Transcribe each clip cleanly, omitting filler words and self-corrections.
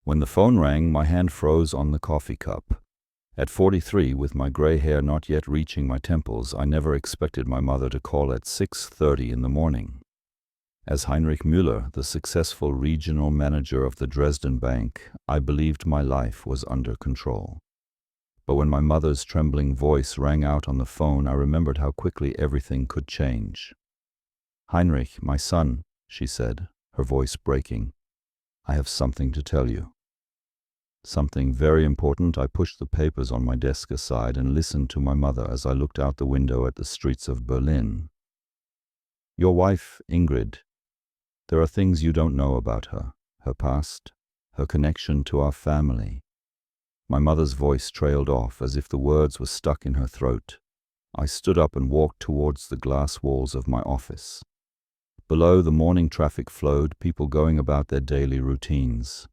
When the phone rang, my hand froze on the coffee cup. At 43, with my gray hair not yet reaching my temples, I never expected my mother to call at 6:30 in the morning. As Heinrich Müller, the successful regional manager of the Dresden bank, I believed my life was under control. But when my mother's trembling voice rang out on the phone, I remembered how quickly everything could change. "Heinrich, my son," she said, her voice breaking, "I have something to tell you." Something very important. I pushed the papers on my desk aside and listened to my mother as I looked out the window at the streets of Berlin. "Your wife, Ingrid. There are things you don't know about her, her past, her connection to our family." My mother's voice trailed off as if the words were stuck in her throat. I stood up and walked towards the glass walls of my office. Below, the morning traffic flowed, people going about their daily routines.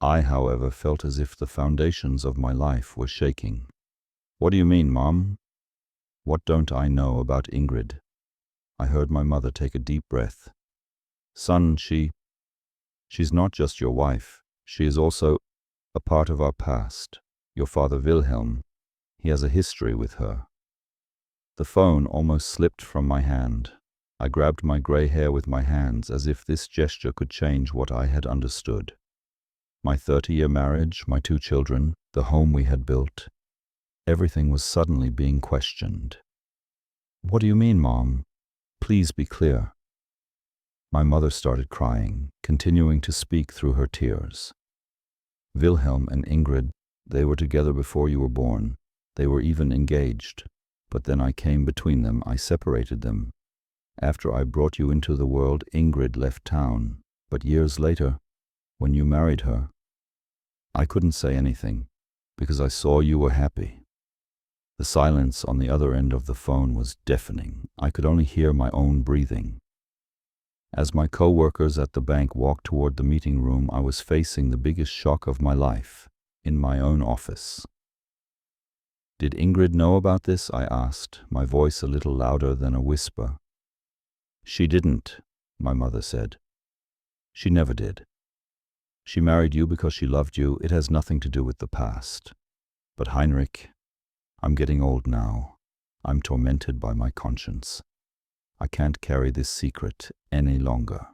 I, however, felt as if the foundations of my life were shaking. "What do you mean, Mom?" "What don't I know about Ingrid?" I heard my mother take a deep breath. "Son, she's not just your wife. She is also a part of our past. Your father Wilhelm, he has a history with her." The phone almost slipped from my hand. I grabbed my gray hair with my hands as if this gesture could change what I had understood. My 30-year marriage, my 2 children, the home we had built, everything was suddenly being questioned. "What do you mean, Mom? Please be clear." My mother started crying, continuing to speak through her tears. "Wilhelm and Ingrid, they were together before you were born. They were even engaged. But then I came between them. I separated them. After I brought you into the world, Ingrid left town. But years later, when you married her, I couldn't say anything, because I saw you were happy." The silence on the other end of the phone was deafening. I could only hear my own breathing. As my co-workers at the bank walked toward the meeting room, I was facing the biggest shock of my life, in my own office. "Did Ingrid know about this?" I asked, my voice a little louder than a whisper. "She didn't," my mother said. "She never did. She married you because she loved you. It has nothing to do with the past. But Heinrich, I'm getting old now. I'm tormented by my conscience. I can't carry this secret any longer."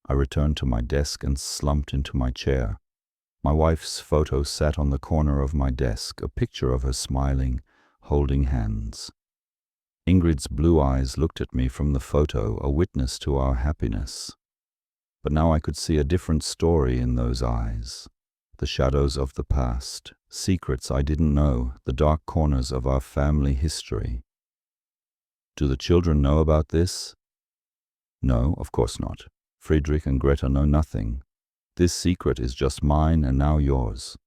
I returned to my desk and slumped into my chair. My wife's photo sat on the corner of my desk, a picture of her smiling, holding hands. Ingrid's blue eyes looked at me from the photo, a witness to our happiness. But now I could see a different story in those eyes. The shadows of the past, secrets I didn't know, the dark corners of our family history. "Do the children know about this?" "No, of course not. Friedrich and Greta know nothing. This secret is just mine and now yours."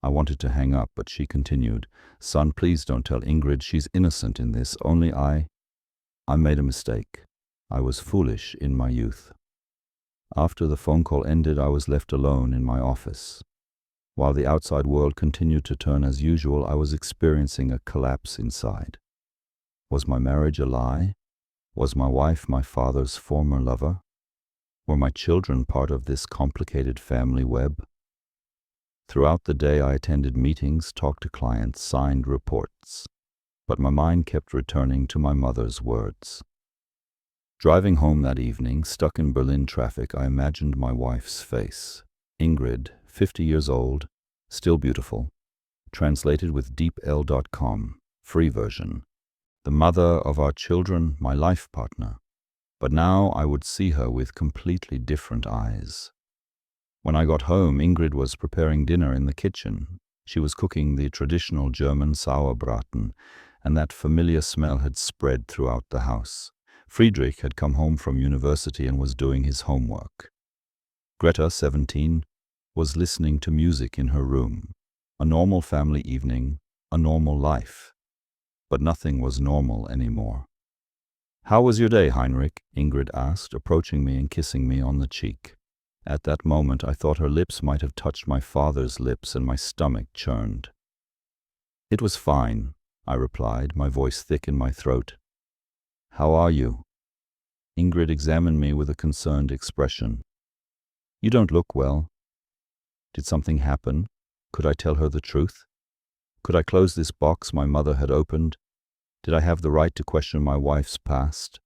I wanted to hang up, but she continued, "Son, please don't tell Ingrid. She's innocent in this. Only I made a mistake. I was foolish in my youth." After the phone call ended, I was left alone in my office. While the outside world continued to turn as usual, I was experiencing a collapse inside. Was my marriage a lie? Was my wife my father's former lover? Were my children part of this complicated family web? Throughout the day I attended meetings, talked to clients, signed reports. But my mind kept returning to my mother's words. Driving home that evening, stuck in Berlin traffic, I imagined my wife's face. Ingrid, 50 years old, still beautiful. Translated with deepl.com, free version. The mother of our children, my life partner. But now I would see her with completely different eyes. When I got home, Ingrid was preparing dinner in the kitchen. She was cooking the traditional German Sauerbraten, and that familiar smell had spread throughout the house. Friedrich had come home from university and was doing his homework. Greta, 17, was listening to music in her room. A normal family evening, a normal life. But nothing was normal anymore. "How was your day, Heinrich?" Ingrid asked, approaching me and kissing me on the cheek. At that moment I thought her lips might have touched my father's lips, and my stomach churned. "It was fine," I replied, my voice thick in my throat. "How are you?" Ingrid examined me with a concerned expression. "You don't look well. Did something happen? Could I tell her the truth? Could I close this box my mother had opened? Did I have the right to question my wife's past?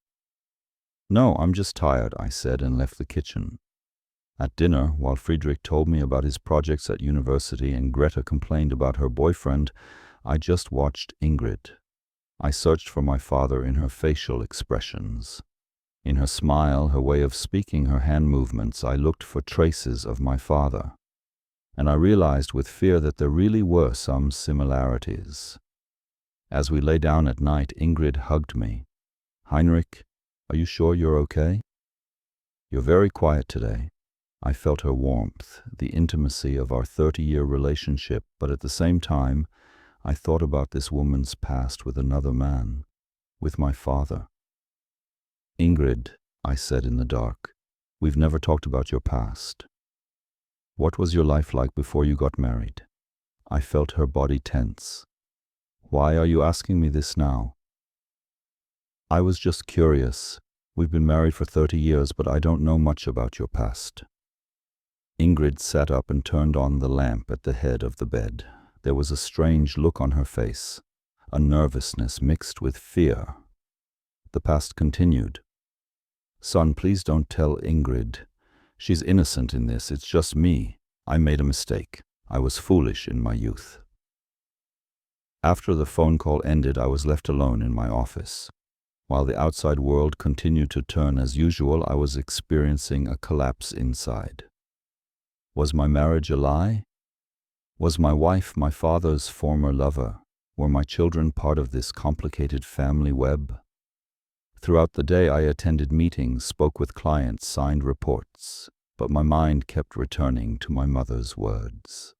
No, I'm just tired, I said, and left the kitchen. At dinner, while Friedrich told me about his projects at university and Greta complained about her boyfriend, I just watched Ingrid. I searched for my father in her facial expressions. In her smile, her way of speaking, her hand movements, I looked for traces of my father. And I realized with fear that there really were some similarities. As we lay down at night, Ingrid hugged me. Heinrich, are you sure you're okay? You're very quiet today. I felt her warmth, the intimacy of our 30-year relationship, but at the same time, I thought about this woman's past with another man, with my father. Ingrid, I said in the dark, we've never talked about your past. What was your life like before you got married? I felt her body tense. Why are you asking me this now? I was just curious. We've been married for 30 years, but I don't know much about your past. Ingrid sat up and turned on the lamp at the head of the bed. There was a strange look on her face, a nervousness mixed with fear. The past continued. Son, please don't tell Ingrid. She's innocent in this. It's just me. I made a mistake. I was foolish in my youth. After the phone call ended, I was left alone in my office. While the outside world continued to turn as usual, I was experiencing a collapse inside. Was my marriage a lie? Was my wife my father's former lover? Were my children part of this complicated family web? Throughout the day I attended meetings, spoke with clients, signed reports, but my mind kept returning to my mother's words.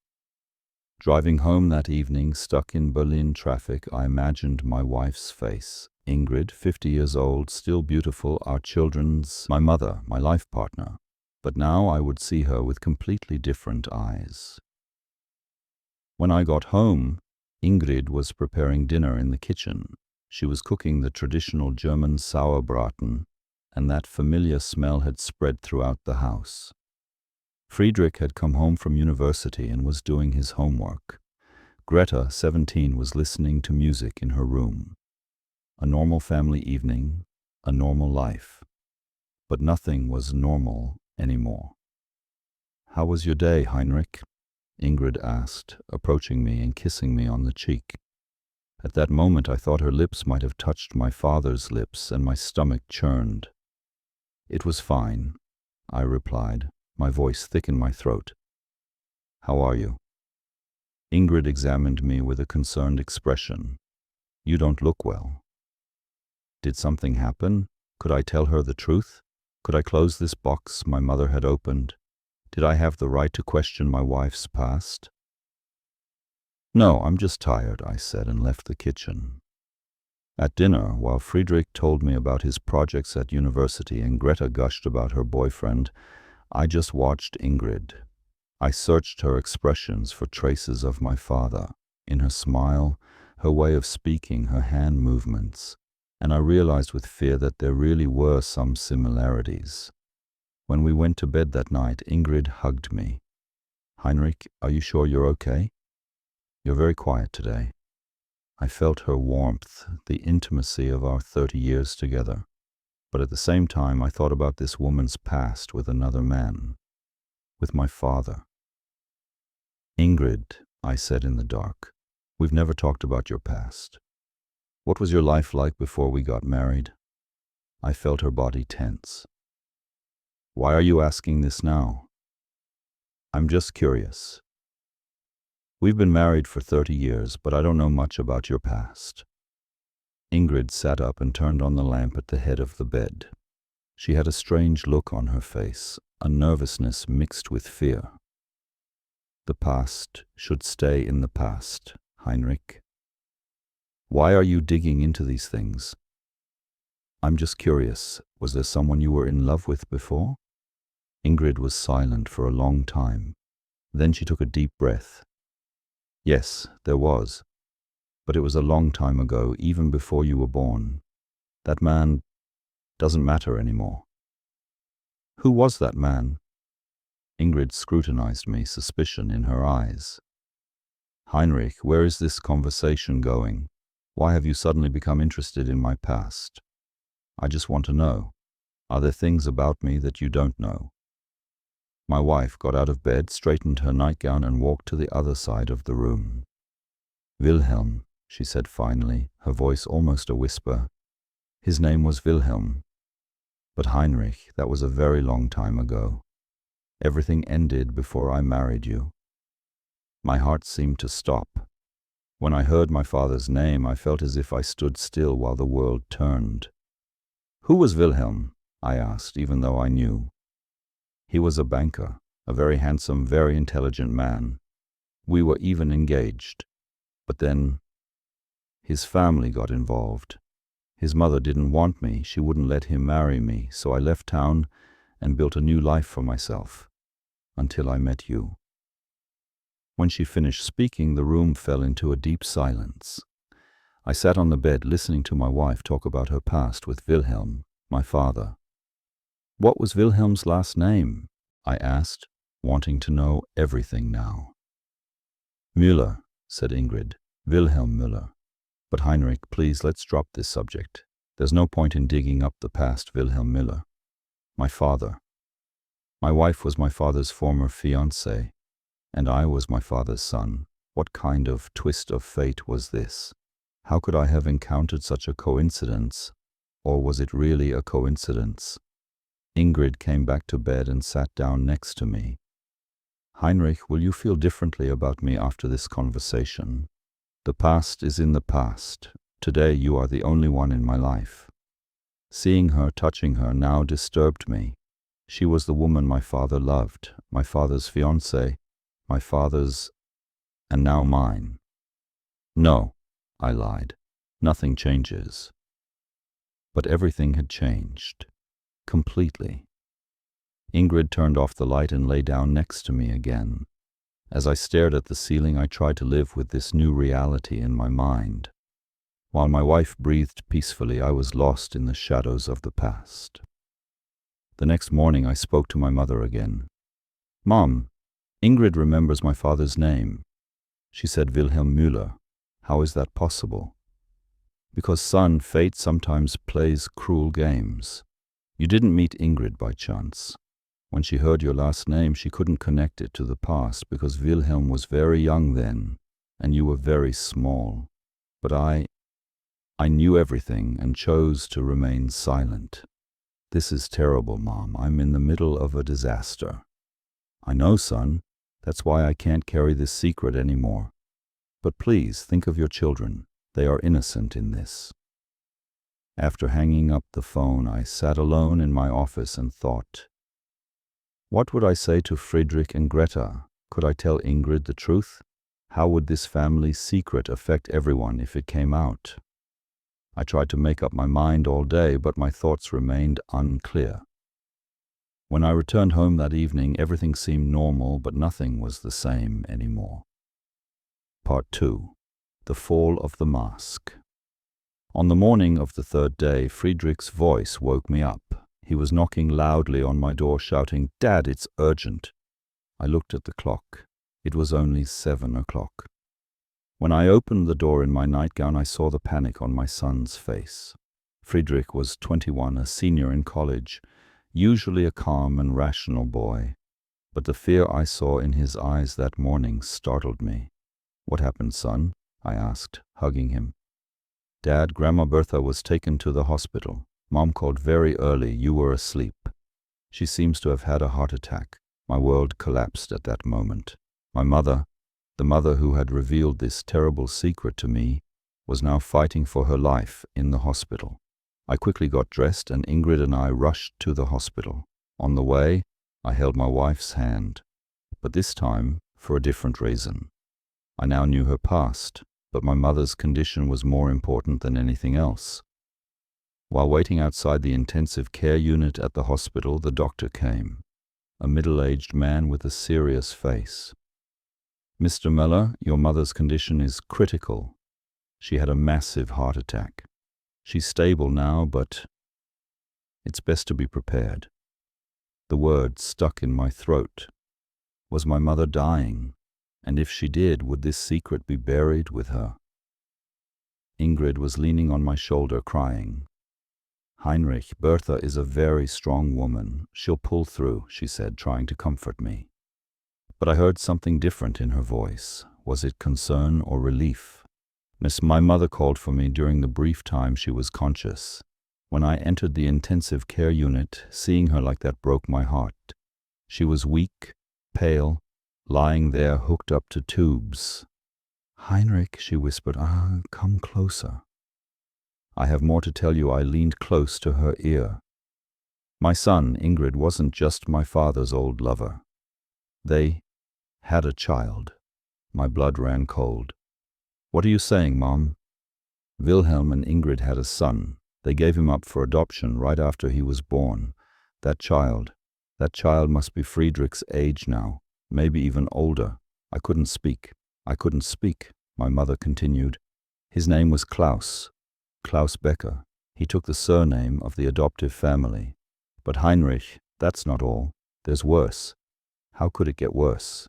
Driving home that evening, stuck in Berlin traffic, I imagined my wife's face. Ingrid, 50 years old, still beautiful, our children's, my mother, my life partner. But now I would see her with completely different eyes. When I got home, Ingrid was preparing dinner in the kitchen. She was cooking the traditional German Sauerbraten, and that familiar smell had spread throughout the house. Friedrich had come home from university and was doing his homework. Greta, 17, was listening to music in her room. A normal family evening, a normal life. But nothing was normal anymore. How was your day, Heinrich? Ingrid asked, approaching me and kissing me on the cheek. At that moment I thought her lips might have touched my father's lips, and my stomach churned. It was fine, I replied, my voice thick in my throat. How are you? Ingrid examined me with a concerned expression. You don't look well. Did something happen? Could I tell her the truth? Could I close this box my mother had opened? Did I have the right to question my wife's past? No, I'm just tired, I said, and left the kitchen. At dinner, while Friedrich told me about his projects at university and Greta gushed about her boyfriend, I just watched Ingrid. I searched her expressions for traces of my father, in her smile, her way of speaking, her hand movements, and I realized with fear that there really were some similarities. When we went to bed that night, Ingrid hugged me. Heinrich, are you sure you're okay? You're very quiet today. I felt her warmth, the intimacy of our 30 years together. But at the same time, I thought about this woman's past with another man, with my father. Ingrid, I said in the dark, we've never talked about your past. What was your life like before we got married? I felt her body tense. Why are you asking this now? I'm just curious. We've been married for 30 years, but I don't know much about your past. Ingrid sat up and turned on the lamp at the head of the bed. She had a strange look on her face, a nervousness mixed with fear. The past should stay in the past, Heinrich. Why are you digging into these things? I'm just curious. Was there someone you were in love with before? Ingrid was silent for a long time. Then she took a deep breath. Yes, there was. But it was a long time ago, even before you were born. That man doesn't matter anymore. Who was that man? Ingrid scrutinized me, suspicion in her eyes. Heinrich, where is this conversation going? Why have you suddenly become interested in my past? I just want to know. Are there things about me that you don't know? My wife got out of bed, straightened her nightgown, and walked to the other side of the room. Wilhelm, she said finally, her voice almost a whisper. His name was Wilhelm. But Heinrich, that was a very long time ago. Everything ended before I married you. My heart seemed to stop. When I heard my father's name, I felt as if I stood still while the world turned. Who was Wilhelm? I asked, even though I knew. He was a banker, a very handsome, very intelligent man. We were even engaged. But then, his family got involved. His mother didn't want me, she wouldn't let him marry me, so I left town and built a new life for myself, until I met you. When she finished speaking, the room fell into a deep silence. I sat on the bed listening to my wife talk about her past with Wilhelm, my father. What was Wilhelm's last name? I asked, wanting to know everything now. Müller, said Ingrid. Wilhelm Müller. But Heinrich, please, let's drop this subject. There's no point in digging up the past Wilhelm Müller. My father. My wife was my father's former fiancée, and I was my father's son. What kind of twist of fate was this? How could I have encountered such a coincidence? Or was it really a coincidence? Ingrid came back to bed and sat down next to me. Heinrich, will you feel differently about me after this conversation? The past is in the past. Today you are the only one in my life. Seeing her, touching her, now disturbed me. She was the woman my father loved, my father's fiancée, my father's, and now mine. No, I lied. Nothing changes. But everything had changed. Completely. Ingrid turned off the light and lay down next to me again. As I stared at the ceiling, I tried to live with this new reality in my mind. While my wife breathed peacefully, I was lost in the shadows of the past. The next morning, I spoke to my mother again. Mom, Ingrid remembers my father's name. She said Wilhelm Müller. How is that possible? Because, son, fate sometimes plays cruel games. You didn't meet Ingrid by chance. When she heard your last name, she couldn't connect it to the past because Wilhelm was very young then, and you were very small. But I knew everything and chose to remain silent. This is terrible, Mom. I'm in the middle of a disaster. I know, son. That's why I can't carry this secret anymore. But please, think of your children. They are innocent in this. After hanging up the phone, I sat alone in my office and thought. What would I say to Friedrich and Greta? Could I tell Ingrid the truth? How would this family secret affect everyone if it came out? I tried to make up my mind all day, but my thoughts remained unclear. When I returned home that evening, everything seemed normal, but nothing was the same anymore. Part 2. The Fall of the Mask. On the morning of the third day, Friedrich's voice woke me up. He was knocking loudly on my door, shouting, "Dad, it's urgent." I looked at the clock. It was only 7 o'clock. When I opened the door in my nightgown, I saw the panic on my son's face. Friedrich was 21, a senior in college, usually a calm and rational boy. But the fear I saw in his eyes that morning startled me. "What happened, son?" I asked, hugging him. "Dad, Grandma Bertha was taken to the hospital. Mom called very early. You were asleep. She seems to have had a heart attack." My world collapsed at that moment. My mother, the mother who had revealed this terrible secret to me, was now fighting for her life in the hospital. I quickly got dressed, and Ingrid and I rushed to the hospital. On the way, I held my wife's hand, but this time for a different reason. I now knew her past, but my mother's condition was more important than anything else. While waiting outside the intensive care unit at the hospital, the doctor came, a middle-aged man with a serious face. "Mr. Müller, your mother's condition is critical. She had a massive heart attack. She's stable now, but it's best to be prepared." The words stuck in my throat. Was my mother dying? And if she did, would this secret be buried with her? Ingrid was leaning on my shoulder, crying. Heinrich, Bertha is a very strong woman. She'll pull through, she said, trying to comfort me. But I heard something different in her voice. Was it concern or relief? My mother called for me during the brief time she was conscious. When I entered the intensive care unit, seeing her like that broke my heart. She was weak, pale, lying there hooked up to tubes. Heinrich, she whispered, come closer. I have more to tell you. I leaned close to her ear. My son, Ingrid, wasn't just my father's old lover. They had a child. My blood ran cold. What are you saying, Mom? Wilhelm and Ingrid had a son. They gave him up for adoption right after he was born. That child must be Friedrich's age now, maybe even older. I couldn't speak, my mother continued. His name was Klaus Becker. He took the surname of the adoptive family. But Heinrich, that's not all. There's worse. How could it get worse?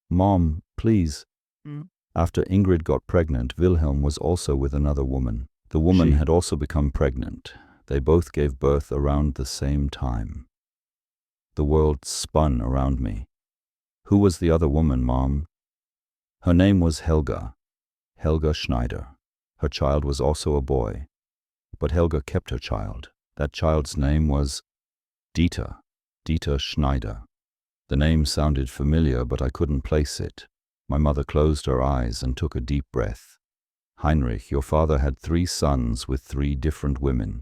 Mom, please. After Ingrid got pregnant, Wilhelm was also with another woman. The woman had also become pregnant. They both gave birth around the same time. The world spun around me. Who was the other woman, Mom? Her name was Helga Schneider. Her child was also a boy. But Helga kept her child. That child's name was Dieter Schneider. The name sounded familiar, but I couldn't place it. My mother closed her eyes and took a deep breath. Heinrich, your father had 3 sons with 3 different women.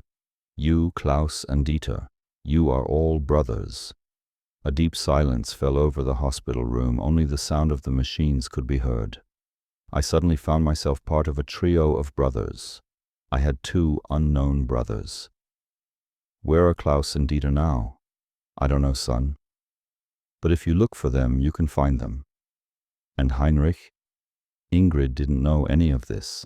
You, Klaus, and Dieter. You are all brothers. A deep silence fell over the hospital room. Only the sound of the machines could be heard. I suddenly found myself part of a trio of brothers. I had 2 unknown brothers. Where are Klaus and Dieter now? I don't know, son. But if you look for them, you can find them. And Heinrich? Ingrid didn't know any of this.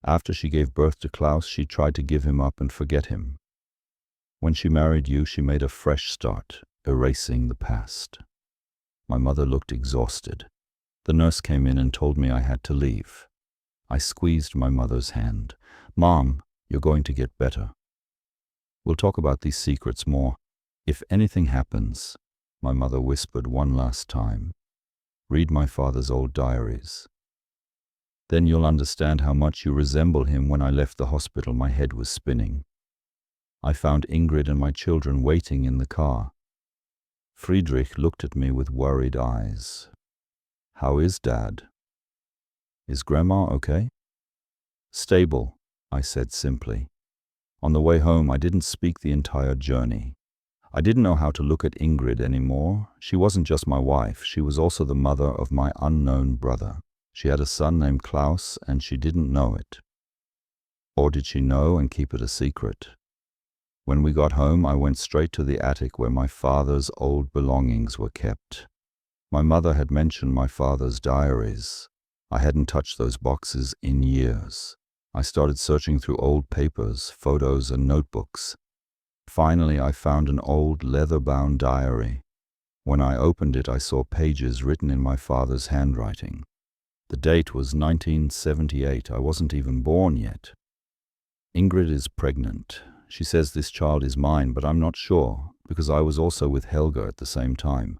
After she gave birth to Klaus, she tried to give him up and forget him. When she married you, she made a fresh start, erasing the past. My mother looked exhausted. The nurse came in and told me I had to leave. I squeezed my mother's hand. Mom, you're going to get better. We'll talk about these secrets more. If anything happens, my mother whispered one last time, read my father's old diaries. Then you'll understand how much you resemble him. When I left the hospital, my head was spinning. I found Ingrid and my children waiting in the car. Friedrich looked at me with worried eyes. How is Dad? Is Grandma okay? Stable, I said simply. On the way home, I didn't speak the entire journey. I didn't know how to look at Ingrid anymore. She wasn't just my wife, she was also the mother of my unknown brother. She had a son named Klaus, and she didn't know it. Or did she know and keep it a secret? When we got home, I went straight to the attic where my father's old belongings were kept. My mother had mentioned my father's diaries. I hadn't touched those boxes in years. I started searching through old papers, photos, and notebooks. Finally, I found an old leather-bound diary. When I opened it, I saw pages written in my father's handwriting. The date was 1978. I wasn't even born yet. Ingrid is pregnant. She says this child is mine, but I'm not sure, because I was also with Helga at the same time.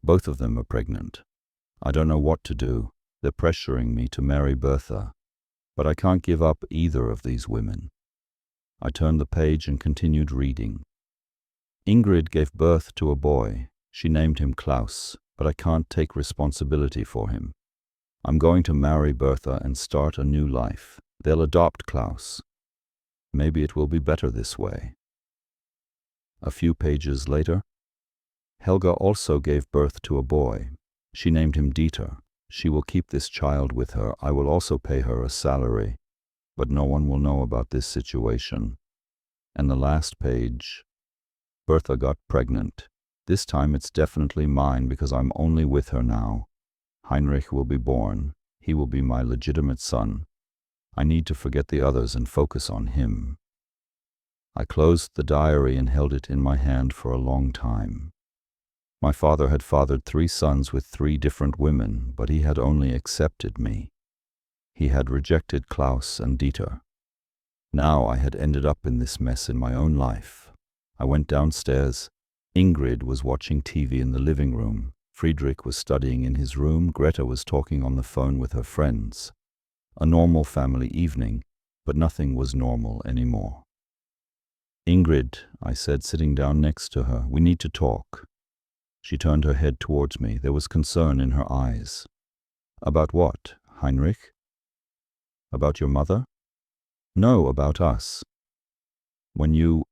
Both of them are pregnant. I don't know what to do. They're pressuring me to marry Bertha, but I can't give up either of these women. I turned the page and continued reading. Ingrid gave birth to a boy. She named him Klaus, but I can't take responsibility for him. I'm going to marry Bertha and start a new life. They'll adopt Klaus. Maybe it will be better this way. A few pages later, Helga also gave birth to a boy. She named him Dieter. She will keep this child with her. I will also pay her a salary, but no one will know about this situation. And the last page, Bertha got pregnant. This time it's definitely mine because I'm only with her now. Heinrich will be born. He will be my legitimate son. I need to forget the others and focus on him. I closed the diary and held it in my hand for a long time. My father had fathered 3 sons with 3 different women, but he had only accepted me. He had rejected Klaus and Dieter. Now I had ended up in this mess in my own life. I went downstairs. Ingrid was watching TV in the living room. Friedrich was studying in his room. Greta was talking on the phone with her friends. A normal family evening, but nothing was normal anymore. "Ingrid," I said, sitting down next to her, "we need to talk." She turned her head towards me. There was concern in her eyes. "About what, Heinrich? About your mother?" "No, about us. When you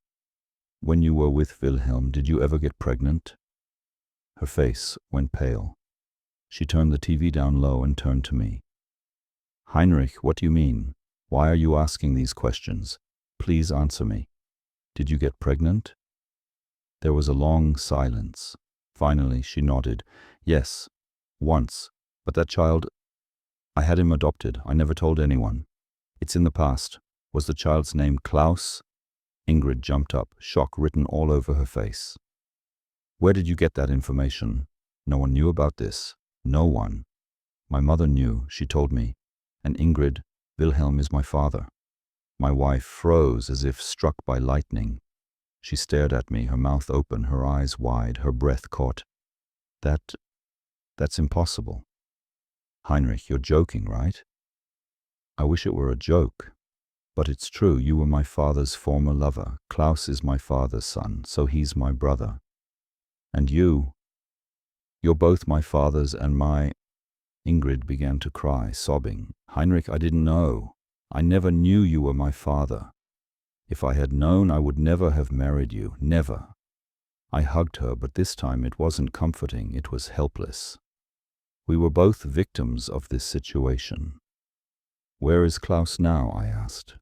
were with Wilhelm, did you ever get pregnant?" Her face went pale. She turned the TV down low and turned to me. "Heinrich, what do you mean? Why are you asking these questions? Please answer me. Did you get pregnant?" There was a long silence. Finally, she nodded. "Yes, once. But that child, I had him adopted. I never told anyone. It's in the past. Was the child's name Klaus?" Ingrid jumped up, shock written all over her face. "Where did you get that information? No one knew about this. No one." "My mother knew. She told me. And Ingrid, Wilhelm is my father." My wife froze as if struck by lightning. She stared at me, her mouth open, her eyes wide, her breath caught. That's impossible." "Heinrich, you're joking, right?" "I wish it were a joke. But it's true. You were my father's former lover. Klaus is my father's son, so he's my brother. And you're both my father's and my—" Ingrid began to cry, sobbing. "Heinrich, I didn't know. I never knew you were my father. If I had known, I would never have married you. Never." I hugged her, but this time it wasn't comforting, it was helpless. We were both victims of this situation. "Where is Klaus now?" I asked.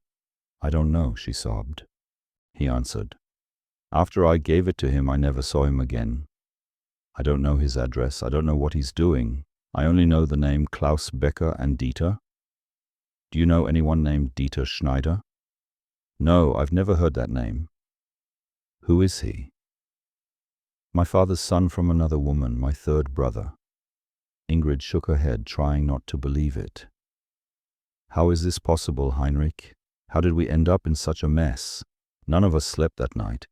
"I don't know," she sobbed. He answered. "After I gave it to him, I never saw him again. I don't know his address. I don't know what he's doing. I only know the name Klaus Becker and Dieter." "Do you know anyone named Dieter Schneider?" "No, I've never heard that name." "Who is he?" "My father's son from another woman, my 3rd brother." Ingrid shook her head, trying not to believe it. "How is this possible, Heinrich? How did we end up in such a mess? None of us slept that night.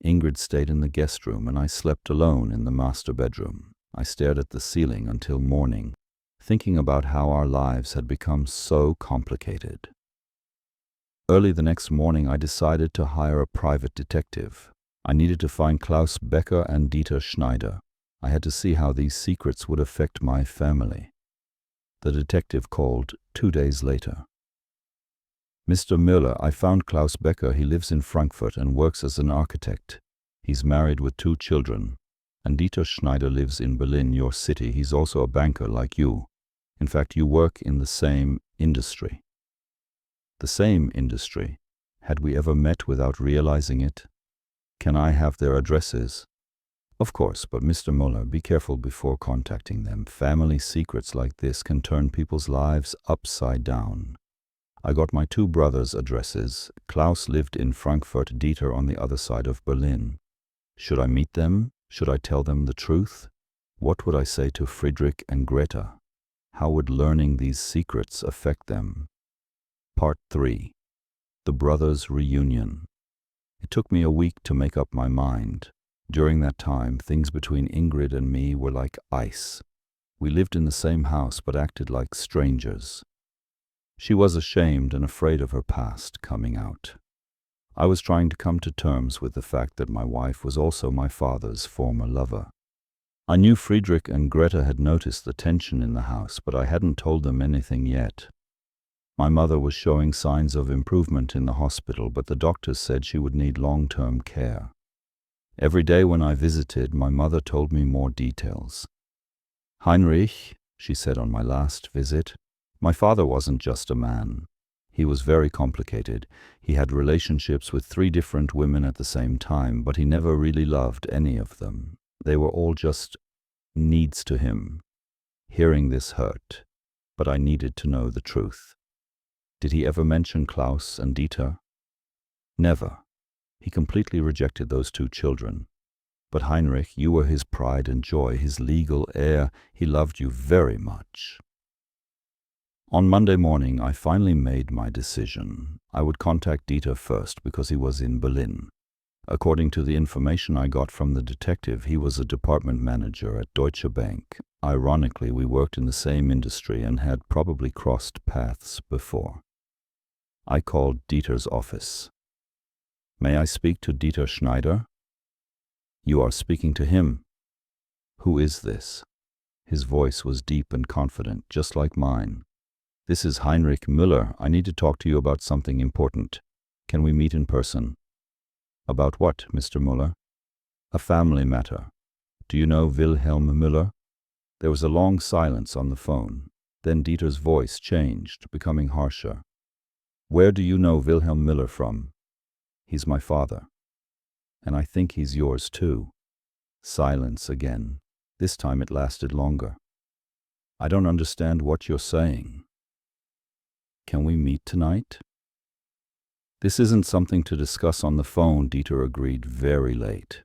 Ingrid stayed in the guest room, and I slept alone in the master bedroom. I stared at the ceiling until morning, thinking about how our lives had become so complicated. Early the next morning, I decided to hire a private detective. I needed to find Klaus Becker and Dieter Schneider. I had to see how these secrets would affect my family. The detective called 2 days later. "Mr. Müller, I found Klaus Becker. He lives in Frankfurt and works as an architect. He's married with 2 children. And Dieter Schneider lives in Berlin, your city. He's also a banker like you. In fact, you work in the same industry." The same industry. Had we ever met without realizing it? "Can I have their addresses?" "Of course, but Mr. Müller, be careful before contacting them. Family secrets like this can turn people's lives upside down." I got my 2 brothers' addresses. Klaus lived in Frankfurt, Dieter on the other side of Berlin. Should I meet them? Should I tell them the truth? What would I say to Friedrich and Greta? How would learning these secrets affect them? Part 3. The Brothers' Reunion. It took me a week to make up my mind. During that time, things between Ingrid and me were like ice. We lived in the same house but acted like strangers. She was ashamed and afraid of her past coming out. I was trying to come to terms with the fact that my wife was also my father's former lover. I knew Friedrich and Greta had noticed the tension in the house, but I hadn't told them anything yet. My mother was showing signs of improvement in the hospital, but the doctors said she would need long-term care. Every day when I visited, my mother told me more details. "Heinrich," she said on my last visit, "my father wasn't just a man. He was very complicated. He had relationships with 3 different women at the same time, but he never really loved any of them. They were all just needs to him." Hearing this hurt, but I needed to know the truth. Did he ever mention Klaus and Dieter? Never. He completely rejected those 2 children. But Heinrich, you were his pride and joy, his legal heir. He loved you very much. On Monday morning, I finally made my decision. I would contact Dieter first because he was in Berlin. According to the information I got from the detective, he was a department manager at Deutsche Bank. Ironically, we worked in the same industry and had probably crossed paths before. I called Dieter's office. May I speak to Dieter Schneider? You are speaking to him. Who is this? His voice was deep and confident, just like mine. This is Heinrich Müller. I need to talk to you about something important. Can we meet in person? About what, Mr. Müller? A family matter. Do you know Wilhelm Müller? There was a long silence on the phone. Then Dieter's voice changed, becoming harsher. Where do you know Wilhelm Müller from? He's my father. And I think he's yours too. Silence again. This time it lasted longer. I don't understand what you're saying. Can we meet tonight? This isn't something to discuss on the phone, Dieter agreed very late.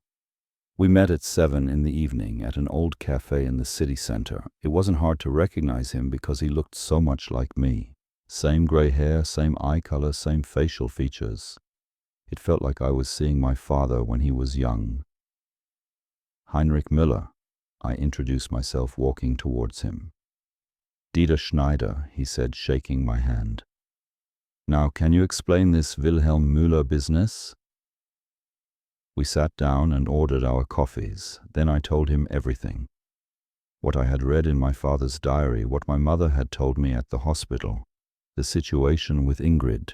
We met at 7 in the evening at an old cafe in the city center. It wasn't hard to recognize him because he looked so much like me. Same gray hair, same eye color, same facial features. It felt like I was seeing my father when he was young. Heinrich Müller, I introduced myself, walking towards him. Dieter Schneider, he said, shaking my hand. Now, can you explain this Wilhelm Müller business? We sat down and ordered our coffees. Then I told him everything. What I had read in my father's diary, what my mother had told me at the hospital, the situation with Ingrid.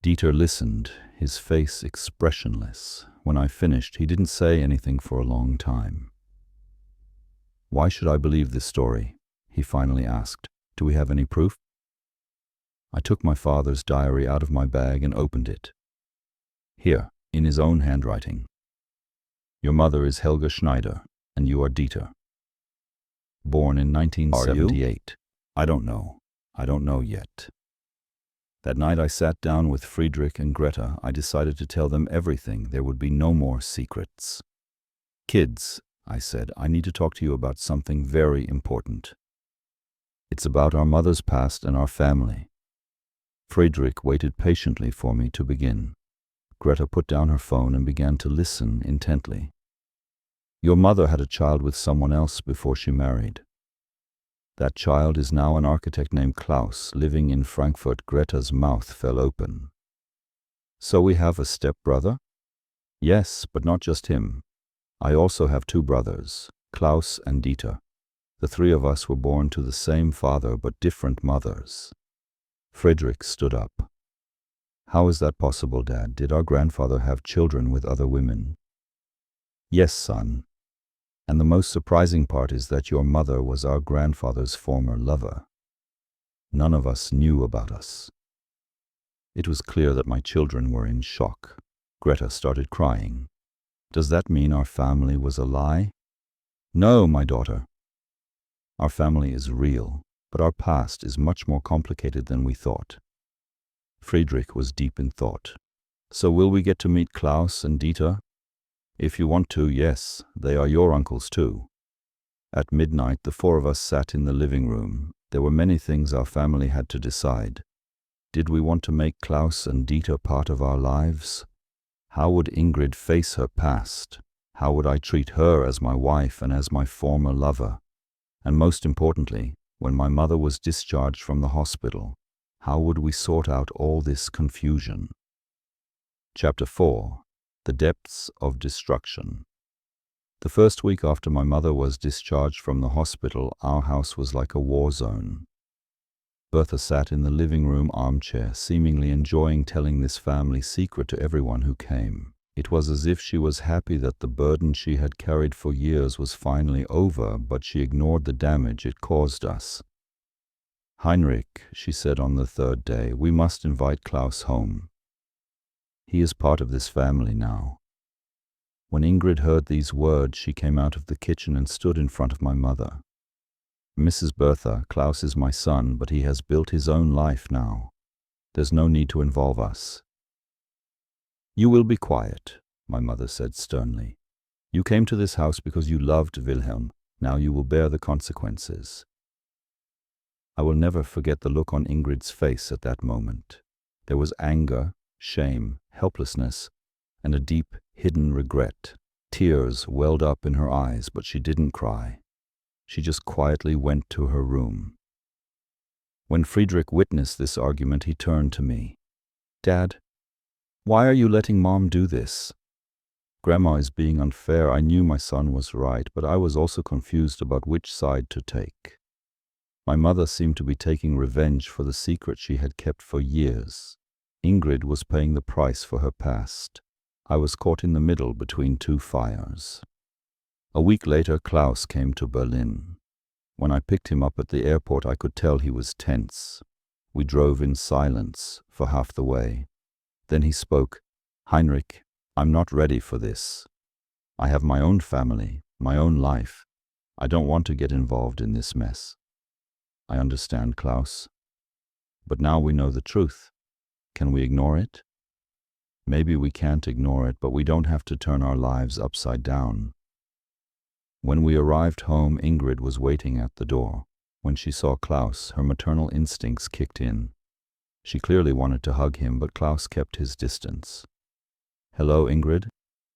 Dieter listened, his face expressionless. When I finished, he didn't say anything for a long time. Why should I believe this story? He finally asked. Do we have any proof? I took my father's diary out of my bag and opened it. Here, in his own handwriting. Your mother is Helga Schneider, and you are Dieter. Born in 1978. I don't know. I don't know yet. That night I sat down with Friedrich and Greta. I decided to tell them everything. There would be no more secrets. Kids, I said, I need to talk to you about something very important. It's about our mother's past and our family. Friedrich waited patiently for me to begin. Greta put down her phone and began to listen intently. Your mother had a child with someone else before she married. That child is now an architect named Klaus, living in Frankfurt. Greta's mouth fell open. So we have a stepbrother? Yes, but not just him. I also have two brothers, Klaus and Dieter. The three of us were born to the same father but different mothers. Friedrich stood up. How is that possible, Dad? Did our grandfather have children with other women? Yes, son. And the most surprising part is that your mother was our grandfather's former lover. None of us knew about us. It was clear that my children were in shock. Greta started crying. Does that mean our family was a lie? No, my daughter. Our family is real, but our past is much more complicated than we thought. Friedrich was deep in thought. So will we get to meet Klaus and Dieter? If you want to, yes, they are your uncles too. At midnight, the four of us sat in the living room. There were many things our family had to decide. Did we want to make Klaus and Dieter part of our lives? How would Ingrid face her past? How would I treat her as my wife and as my former lover? And most importantly, when my mother was discharged from the hospital, how would we sort out all this confusion? Chapter 4. The Depths of Destruction. The first week after my mother was discharged from the hospital, our house was like a war zone. Bertha sat in the living room armchair, seemingly enjoying telling this family secret to everyone who came. It was as if she was happy that the burden she had carried for years was finally over, but she ignored the damage it caused us. Heinrich, she said on the third day, we must invite Klaus home. He is part of this family now. When Ingrid heard these words, she came out of the kitchen and stood in front of my mother. Mrs. Bertha, Klaus is my son, but he has built his own life now. There's no need to involve us. You will be quiet, my mother said sternly. You came to this house because you loved Wilhelm. Now you will bear the consequences. I will never forget the look on Ingrid's face at that moment. There was anger, shame, helplessness, and a deep, hidden regret. Tears welled up in her eyes, but she didn't cry. She just quietly went to her room. When Friedrich witnessed this argument, he turned to me. "Dad, why are you letting Mom do this?" "Grandma is being unfair." I knew my son was right, but I was also confused about which side to take. My mother seemed to be taking revenge for the secret she had kept for years. Ingrid was paying the price for her past. I was caught in the middle between two fires. A week later, Klaus came to Berlin. When I picked him up at the airport, I could tell he was tense. We drove in silence for half the way. Then he spoke. "Heinrich, I'm not ready for this. I have my own family, my own life. I don't want to get involved in this mess." "I understand, Klaus. But now we know the truth. Can we ignore it?" "Maybe we can't ignore it, but we don't have to turn our lives upside down." When we arrived home, Ingrid was waiting at the door. When she saw Klaus, her maternal instincts kicked in. She clearly wanted to hug him, but Klaus kept his distance. "Hello, Ingrid,"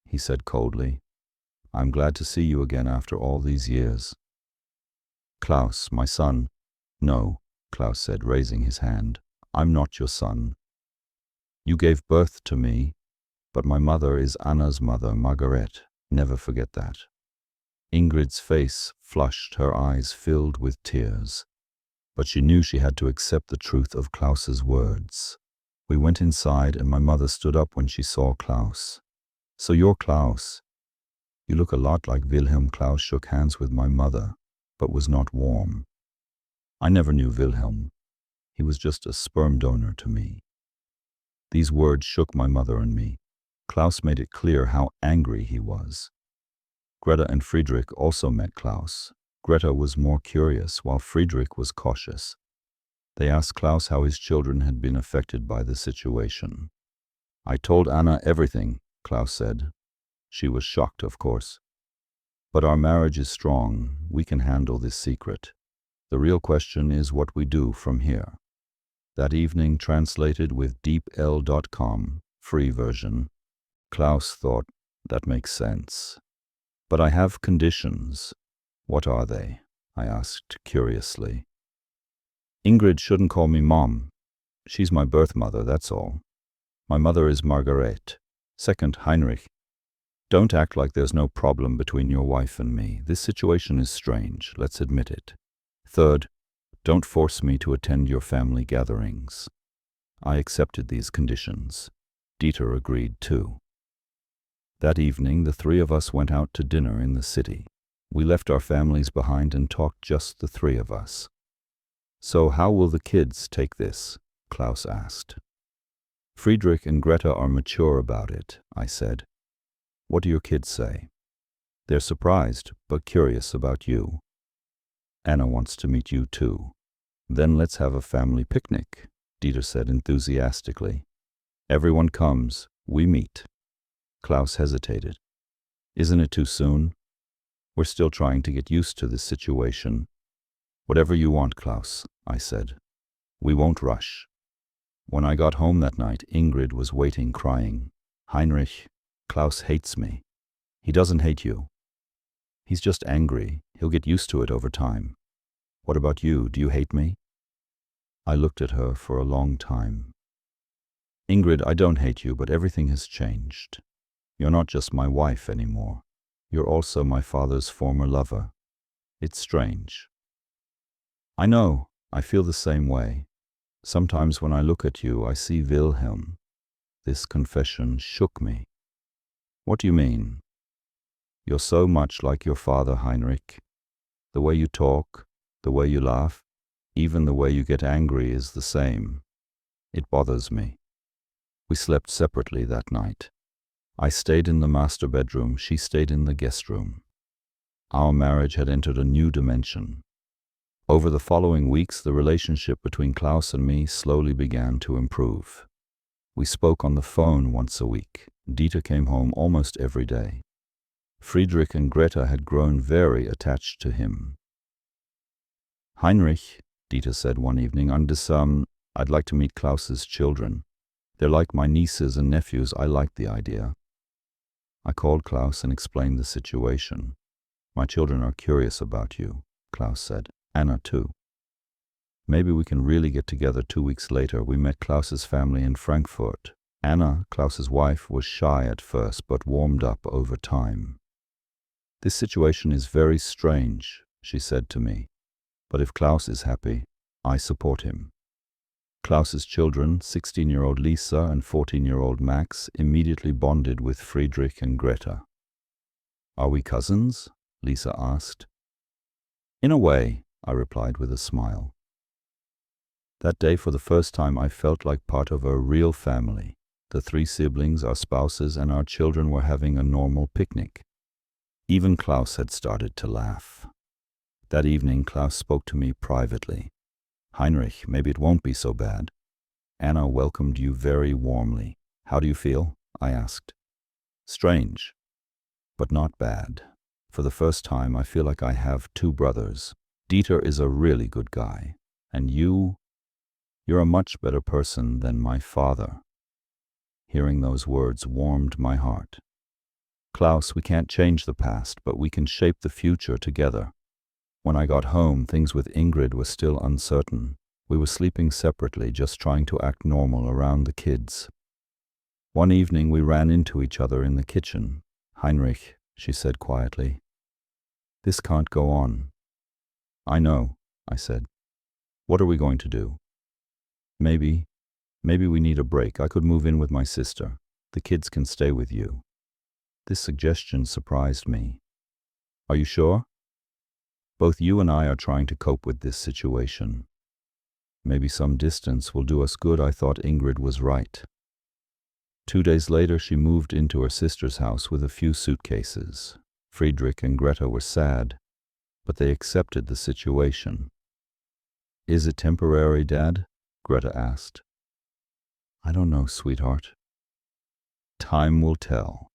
he said coldly. "I'm glad to see you again after all these years." "Klaus, my son." "No," Klaus said, raising his hand. "I'm not your son. You gave birth to me, but my mother is Anna's mother, Margaret. Never forget that." Ingrid's face flushed, her eyes filled with tears. But she knew she had to accept the truth of Klaus's words. We went inside, and my mother stood up when she saw Klaus. "So you're Klaus. You look a lot like Wilhelm." Klaus shook hands with my mother, but was not warm. I never knew Wilhelm. He was just a sperm donor to me. These words shook my mother and me. Klaus made it clear how angry he was. Greta and Friedrich also met Klaus. Greta was more curious, while Friedrich was cautious. They asked Klaus how his children had been affected by the situation. "I told Anna everything," Klaus said. "She was shocked, of course. But our marriage is strong. We can handle this secret. The real question is what we do from here." That evening, translated with deepl.com, free version, Klaus thought, "That makes sense. But I have conditions." "What are they?" I asked curiously. "Ingrid shouldn't call me Mom. She's my birth mother, that's all. My mother is Margaret. Second, Heinrich, don't act like there's no problem between your wife and me. This situation is strange, let's admit it. Third, don't force me to attend your family gatherings." I accepted these conditions. Dieter agreed too. That evening, the three of us went out to dinner in the city. We left our families behind and talked just the three of us. "So how will the kids take this?" Klaus asked. "Friedrich and Greta are mature about it," I said. "What do your kids say?" "They're surprised, but curious about you. Anna wants to meet you too." "Then let's have a family picnic," Dieter said enthusiastically. "Everyone comes, we meet." Klaus hesitated. "Isn't it too soon? We're still trying to get used to this situation." "Whatever you want, Klaus," I said. "We won't rush." When I got home that night, Ingrid was waiting, crying. "Heinrich, Klaus hates me." "He doesn't hate you. He's just angry. He'll get used to it over time." "What about you? Do you hate me?" I looked at her for a long time. "Ingrid, I don't hate you, but everything has changed. You're not just my wife anymore. You're also my father's former lover. It's strange." "I know. I feel the same way. Sometimes when I look at you, I see Wilhelm." This confession shook me. "What do you mean?" "You're so much like your father, Heinrich. The way you talk, the way you laugh, even the way you get angry is the same. It bothers me." We slept separately that night. I stayed in the master bedroom, she stayed in the guest room. Our marriage had entered a new dimension. Over the following weeks, the relationship between Klaus and me slowly began to improve. We spoke on the phone once a week. Dieter came home almost every day. Friedrich and Greta had grown very attached to him. "Heinrich," Dieter said one evening, I'd like to meet Klaus's children. They're like my nieces and nephews. I like the idea." I called Klaus and explained the situation. "My children are curious about you," Klaus said. "Anna too. Maybe we can really get together." 2 weeks later, we met Klaus's family in Frankfurt. Anna, Klaus's wife, was shy at first but warmed up over time. "This situation is very strange," she said to me. "But if Klaus is happy, I support him." Klaus's children, 16-year-old Lisa and 14-year-old Max, immediately bonded with Friedrich and Greta. "Are we cousins?" Lisa asked. "In a way," I replied with a smile. That day, for the first time, I felt like part of a real family. The 3 siblings, our spouses, and our children were having a normal picnic. Even Klaus had started to laugh. That evening, Klaus spoke to me privately. "Heinrich, maybe it won't be so bad. Anna welcomed you very warmly. How do you feel?" I asked. "Strange, but not bad. For the first time, I feel like I have 2 brothers. Dieter is a really good guy. And you're a much better person than my father." Hearing those words warmed my heart. "Klaus, we can't change the past, but we can shape the future together." When I got home, things with Ingrid were still uncertain. We were sleeping separately, just trying to act normal around the kids. One evening, we ran into each other in the kitchen. "Heinrich," she said quietly, "this can't go on." "I know," I said. "What are we going to do?" Maybe we need a break. I could move in with my sister. The kids can stay with you." This suggestion surprised me. "Are you sure?" "Both you and I are trying to cope with this situation. Maybe some distance will do us good." I thought Ingrid was right. 2 days later, she moved into her sister's house with a few suitcases. Friedrich and Greta were sad, but they accepted the situation. "Is it temporary, Dad?" Greta asked. "I don't know, sweetheart. Time will tell."